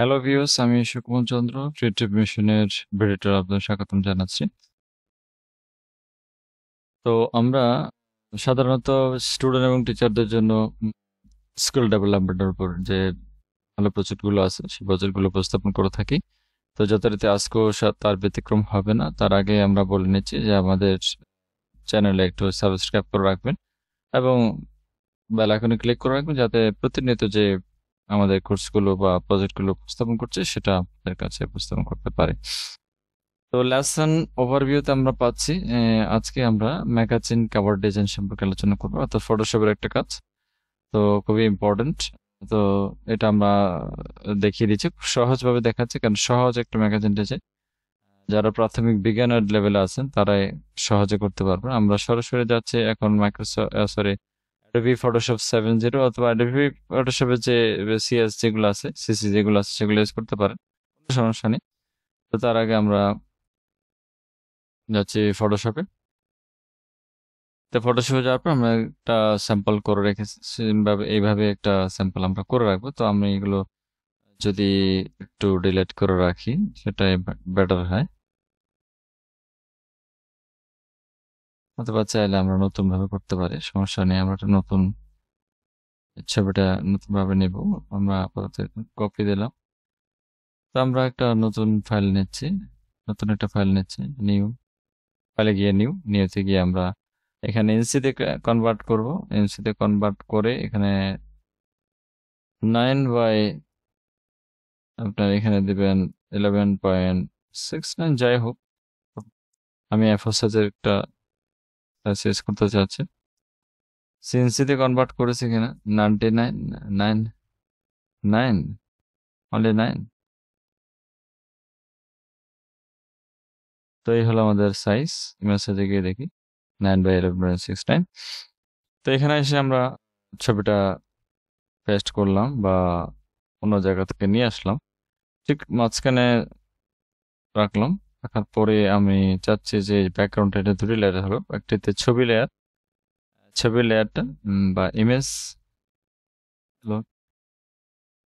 Hello viewers, আমি সুকুমার চন্দ্র creative মিশনের ভিডিওতে আপনাদের স্বাগতম জানাচ্ছি। তো আমরা সাধারণত স্টুডেন্ট এবং টিচারদের জন্য স্কিল ডেভেলপমেন্টের উপর যে ভালো প্রজেক্টগুলো আছে সেই প্রজেক্টগুলো উপস্থাপন করে থাকি। তো যথারীতি আজকেও তার ব্যতিক্রম হবে না। তার আগে আমরা বলে নিচ্ছি যে আমাদের চ্যানেলে একটু সাবস্ক্রাইব করে রাখবেন এবং বেল আইকনে ক্লিক করে রাখবেন যাতে প্রতিনিয়ত যে আমাদের কোর্সগুলো বা প্রজেক্টগুলো উপস্থাপন করছে সেটা আপনাদের কাছে উপস্থাপন করতে পারে। তো লেসন ওভারভিউতে আমরা পাচ্ছি আজকে আমরা ম্যাগাজিন কভার ডিজাইন সম্পর্কে আলোচনা করবো, অর্থাৎ ফটোশপের একটা কাজ। তো খুবই ইম্পর্টেন্ট। তো এটা আমরা দেখিয়ে দিচ্ছি, খুব সহজভাবে দেখাচ্ছি, কারণ সহজ একটা ম্যাগাজিন ডিজাইন যারা প্রাথমিক বিজ্ঞানের লেভেলে আছেন তারাই সহজে করতে পারবে। আমরা সরাসরি যাচ্ছি এখন অ্যাডোবি ফটোশপ 7.0 অথবা অ্যাডোবি ফটোশপের যে সিএস যেগুলো আছে, সিসি যেগুলো আছে সেগুলো ইউজ করতে পারেন, কোনো সমস্যা নেই। তো তার আগে আমরা যাচ্ছি ফটোশপে। তো ফটোশপে যাওয়ার পর আমরা একটা স্যাম্পল করে রেখেছি, এইভাবে একটা স্যাম্পল আমরা করে রাখবো। তো আমি এগুলো যদি একটু ডিলিট করে রাখি সেটাই বেটার হয়, অথবা চাইলে আমরা নতুন ভাবে করতে পারি, সমস্যা নেই। আমরা একটা নতুন ছবিটা নতুন ভাবে নেব। আমরা আপাতত কপি দিলাম। তো আমরা একটা নতুন ফাইল নিচ্ছি, নতুন একটা ফাইল নিচ্ছি, নিউ ফাইলে গিয়ে নিউতে গিয়ে আমরা এখানে এনসিতে কনভার্ট করব। এনসিতে কনভার্ট করে এখানে 9 বাই আপনার এখানে দিবেন 11.69, যাই হোক আমি এফোর সাইজের একটা সাইজ করতে চাচ্ছি। সিএনসিতে কনভার্ট করেছি কিনা, 99 অনলি 9। তো এই হলো আমাদের সাইজ। ইমেজ সাইজে গিয়ে দেখি 9 বাই 11.69। তো এখানে এসে আমরা ছবিটা পেস্ট করলাম বা অন্য জায়গা থেকে নিয়ে আসলাম, ঠিক মাঝখানে রাখলাম। রাখার পরে আমি চাচ্ছি যে ব্যাকগ্রাউন্ডটা, এটা দুটি লেয়ার হলো, একটিতে ছবি লেয়ারটা বা ইমেজ,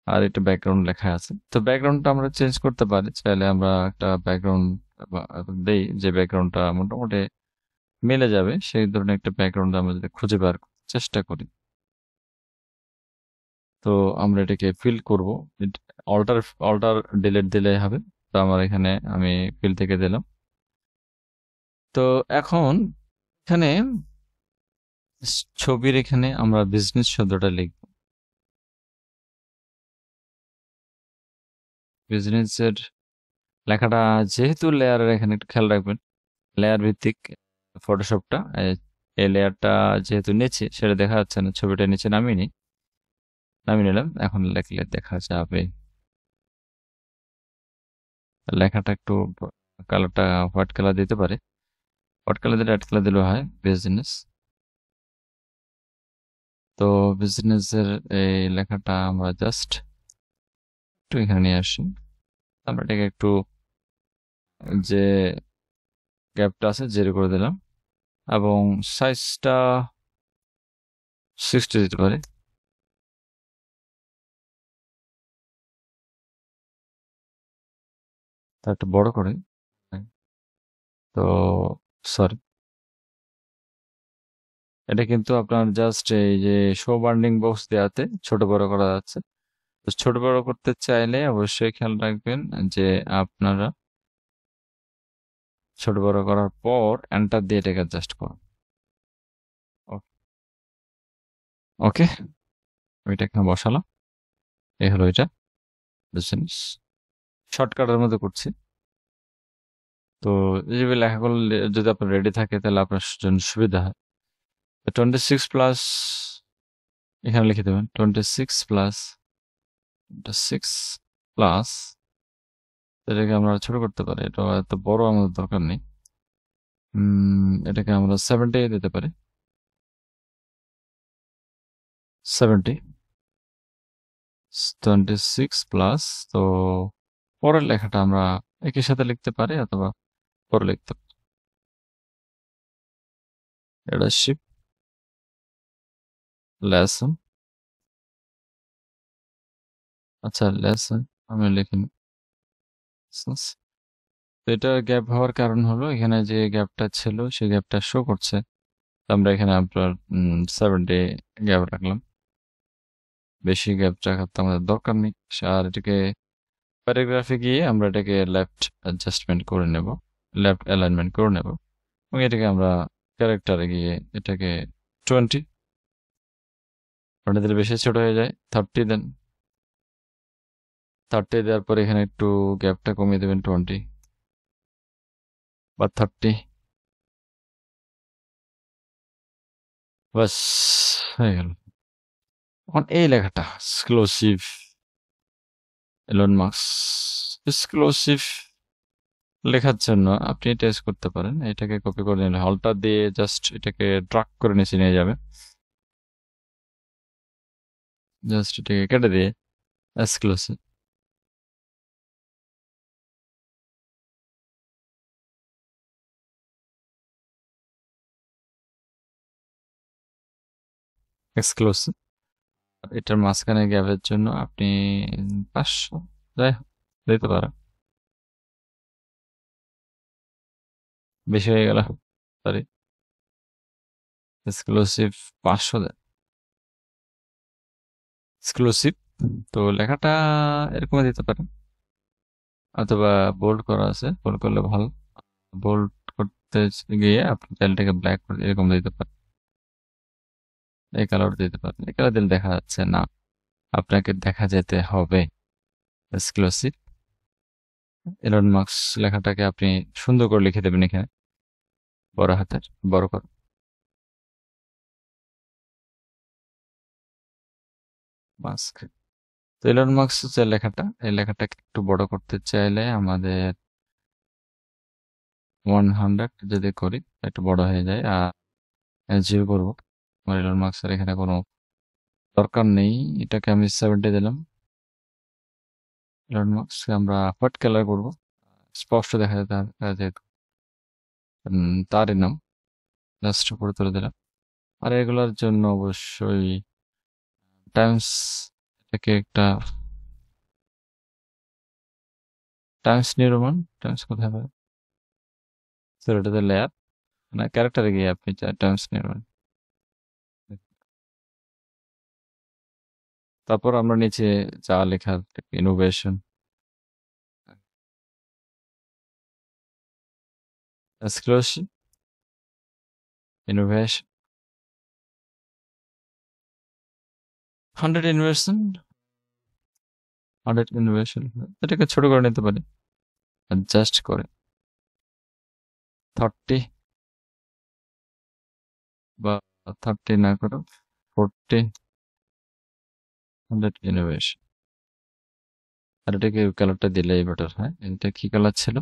আর একটা ব্যাকগ্রাউন্ড লেখা আছে। তো ব্যাকগ্রাউন্ডটা আমরা চেঞ্জ করতে পারি, চাইলে আমরা একটা ব্যাকগ্রাউন্ড দেই যে ব্যাকগ্রাউন্ডটা মোটামুটি মিলে যাবে, সেই ধরনের একটা ব্যাকগ্রাউন্ড আমরা যদি খুঁজে বার করার চেষ্টা করি। তো আমরা এটাকে ফিল করব, অল্টার অল্টার ডিলিট দিলে হবে। তো আমার এখানে আমি ফিল থেকে দিলাম। তো এখন এখানে ছবির এখানে আমরা বিজনেস শব্দটা লিখব। বিজনেসের লেখাটা যেহেতু লেয়ারের, এখানে একটু খেয়াল রাখবেন, লেয়ার ভিত্তিক ফটোশপটা। এই লেয়ারটা যেহেতু নিচে, সেটা দেখা যাচ্ছে না, ছবিটা নিচে নামিয়ে নিলাম। এখন লেখলে দেখা যাবে। লেখাটা একটু কালারটা হোয়াইট কালার দিতে পারে, হোয়াইট কালার দিলে রেড কালার দিলেও হয়। বিজনেস, তো বিজনেসের এই লেখাটা আমরা জাস্ট একটু এখানে নিয়ে আসি। আমরা এটাকে একটু যে গ্যাপটা আছে জিরো করে দিলাম এবং সাইজটা 60 দিতে পারি। তা একটু বড় করে, তো সরি, এটা কিন্তু আপনার জাস্ট এই যে শো বার্নিং বক্স দেওয়াতে ছোট বড় করা যাচ্ছে। তো ছোট বড় করতে চাইলে অবশ্যই খেয়াল রাখবেন যে আপনারা ছোট বড় করার পর এন্টার দিয়ে এটাকে অ্যাডজাস্ট করুন। ওকে, ওইটা এখানে বসালাম। এই হলো এটা বিজনেস, শর্টকাটের মধ্যে করছি। তো এই যে লেখাগুলো যদি আপনার রেডি থাকে তাহলে আপনার জন্য সুবিধা হয়। 26 প্লাস এখানে লিখে দেবেন, 26 প্লাস এটাকে আমরা ছোট করতে পারি, এটা এত বড় আমাদের দরকার নেই। এটাকে আমরা 70 দিতে পারি, 70, 26 প্লাস। তো পরের লেখাটা আমরা একই সাথে লিখতে পারি অথবা পরে লিখতে পারি। এটা শিপ লেসন, আচ্ছা লেসন আমি লিখিনি। তো এটা গ্যাপ হওয়ার কারণ হলো এখানে যে গ্যাপটা ছিল সেই গ্যাপটা শো করছে। তো আমরা এখানে আপনার 7 ডে গ্যাপ রাখলাম। বেশি গ্যাপ রাখার তো আমাদের দরকার নেই। আর এটাকে প্যারাগ্রাফে গিয়ে আমরা এটাকে লেফট অ্যাডজাস্টমেন্ট করে নেব, লেফট অ্যালাইনমেন্ট করে নেব, এবং এটাকে আমরা ক্যারেক্টারে গিয়ে এটাকে 20 দিলে বেশি ছোট হয়ে যায়। 30 দেন, 30 দেওয়ার পর এখানে একটু গ্যাপটা কমিয়ে দেবেন 20 বা 30। বাস, হয়ে গেল। এখন এই লেখাটা এক্সক্লুসিভ এলন মাস্ক, এক্সক্লুসিভ লেখার জন্য আপনি টেস্ট করতে পারেন। এটাকে কপি করে নিলে হলটা দিয়ে জাস্ট এটাকে ড্রাগ করে নিচে নিয়ে যাবে, জাস্ট এটাকে কেটে দিয়ে এক্সক্লুসিভ, এক্সক্লুসিভ। এটার মাঝখানে গ্যাপের জন্য আপনি 500 যাই হোক দিতে পারেন। বেশি হয়ে গেল, সরি। এক্সক্লুসিভ 500 দেন, এক্সক্লুসিভ। তো লেখাটা এরকম দিতে পারেন, অথবা বোল্ড করা আছে, বোল্ড করলে ভালো। বোল্ড করতে গিয়ে আপনি চাইলটাকে ব্ল্যাক করে এরকম দিতে পারেন, এই কালার দিতে পারেন। এই কালার দিলে দেখা যাচ্ছে না, আপনাকে দেখা যেতে হবে এক্সক্লুসিভ এলন মাস্ক। লেখাটাকে আপনি সুন্দর করে লিখে দেবেন এখানে, বড় হাতের, বড় করে মাস্ক। তো এলন মাস্ক যে লেখাটা, এই লেখাটাকে একটু বড় করতে চাইলে আমাদের 100 যদি করি একটু বড় হয়ে যায়। আর জিরো করবো, আমার এলন মাস্কের এখানে কোনো দরকার নেই। এটাকে আমি 70 দিলাম। এলন মাস্ক আমরা হোয়াইট কালার করবো, স্পষ্ট দেখা যায় যেহেতু তারই নাম। জাস্ট উপরে তুলে দিলাম। আর এগুলোর জন্য অবশ্যই টাইমস, এটাকে একটা টাইমস নির্মাণ, টাইমস কোথায় পাবে, সরি এটাতে লেয়ার না, ক্যারেক্টারে গিয়ে আপনি টাইমস নির্মাণ। তারপর আমরা নিচে যা লেখা, innovation, exclusive, innovation, 100 innovation, 100 innovation. এটাকে ছোট করে নিতে পারি অ্যাডজাস্ট করে, 30 বা 30 না করে 40, 100 ইনোভেশন। আর এটাকে কালারটা দিলেই বেটার হয়। এটা কি কালার ছিল?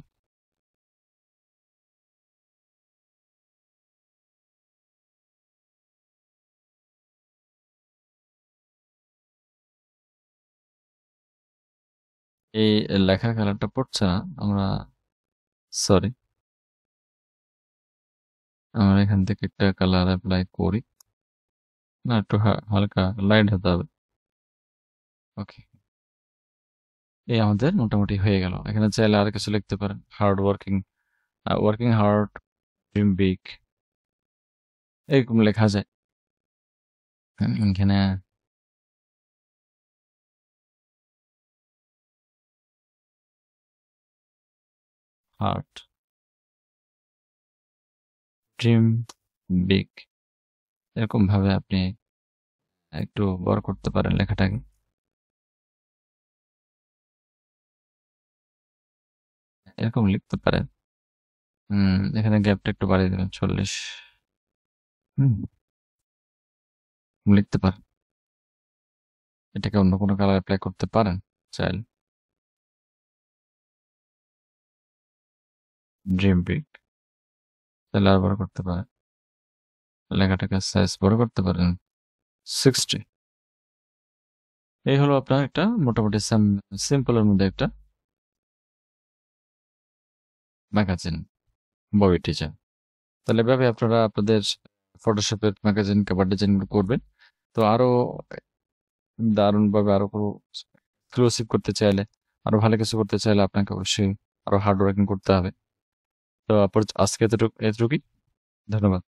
এই লেখার কালারটা পড়ছে না, আমরা সরি, আমরা এখান থেকে একটা কালার অ্যাপ্লাই করি। না, একটু হালকা লাইট হতে হবে। ওকে, এই আমাদের মোটামুটি হয়ে গেল। এখানে চাইলে আর কিছু লিখতে পারেন, hard working, working hard, dream big, এরকম লেখা যায় এখানে। হার্ড, ড্রিম বিগ, এরকম ভাবে আপনি একটু বড় করতে পারেন লেখাটাকে, এরকম লিখতে পারেন। এখানে গ্যাপটা একটু বাড়িয়ে দেবেন 40। হুম, লিখতে পারেন। এটাকে অন্য কোনো কালার অ্যাপ্লাই করতে পারেন চাইলে, ড্রিম বিগ, তাহলে আর বড় করতে পারেন। লেখাটাকে সাইজ বড় করতে পারেন 60। এই হলো আপনার একটা মোটামুটি সিম্পলের মধ্যে একটা ম্যাগাজিন, বই টিচার। তাহলে এভাবে আপনারা আপনাদের ফটোশপের ম্যাগাজিন কভার ডিজাইন করবেন। তো আরো দারুণ ভাবে আরো এক্সক্লুসিভ করতে চাইলে আরো ভালো কিছু করতে চাইলে আপনাকে অবশ্যই আরো হার্ড ওয়ার্কিং করতে হবে। তো আজকে এতটুকুই। ধন্যবাদ।